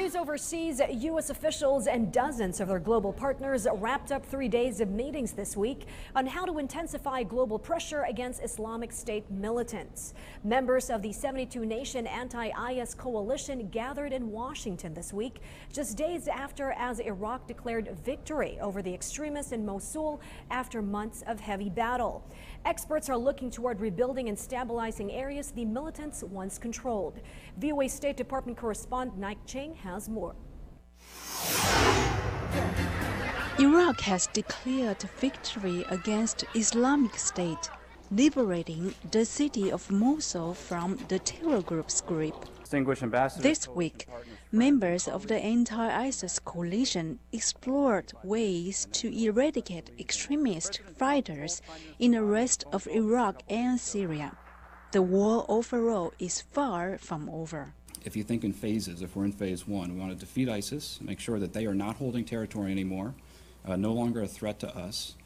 news overseas, U.S. officials and dozens of their global partners wrapped up 3 days of meetings this week on how to intensify global pressure against Islamic State militants. Members of the 72-nation anti-IS coalition gathered in Washington this week, just days after as Iraq declared victory over the extremists in Mosul after months of heavy battle. Experts are looking toward rebuilding and stabilizing areas the militants once controlled. VOA State Department correspondent Nike Ching has more. Iraq has declared victory against Islamic State, liberating the city of Mosul from the terror group's grip. This week, members of the anti-ISIS coalition explored ways to eradicate extremist fighters in the rest of Iraq and Syria. The war overall is far from over. If you think in phases, if we're in phase one, we want to defeat ISIS, make sure that they are not holding territory anymore, no longer a threat to us,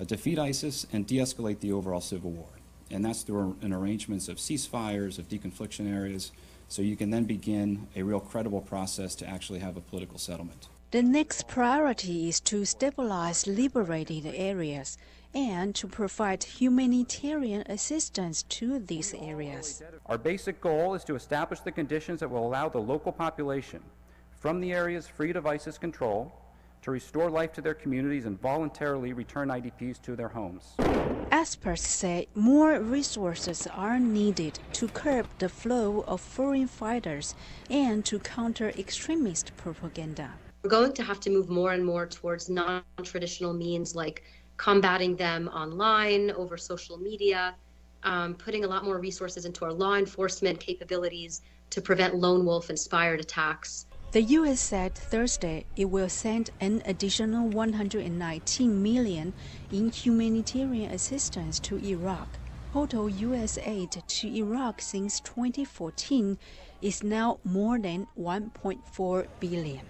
defeat ISIS and de-escalate the overall civil war. And that's through an arrangements of ceasefires, of deconfliction areas, so you can then begin a real credible process to actually have a political settlement. The next priority is to stabilize liberated areas and to provide humanitarian assistance to these areas. Our basic goal is to establish the conditions that will allow the local population from the areas freed of ISIS control to restore life to their communities and voluntarily return IDPs to their homes. Experts say more resources are needed to curb the flow of foreign fighters and to counter extremist propaganda. We're going to have to move more and more towards non-traditional means like combating them online, over social media, putting a lot more resources into our law enforcement capabilities to prevent lone wolf-inspired attacks. The U.S. said Thursday it will send an additional $119 million in humanitarian assistance to Iraq. Total U.S. aid to Iraq since 2014 is now more than $1.4 billion.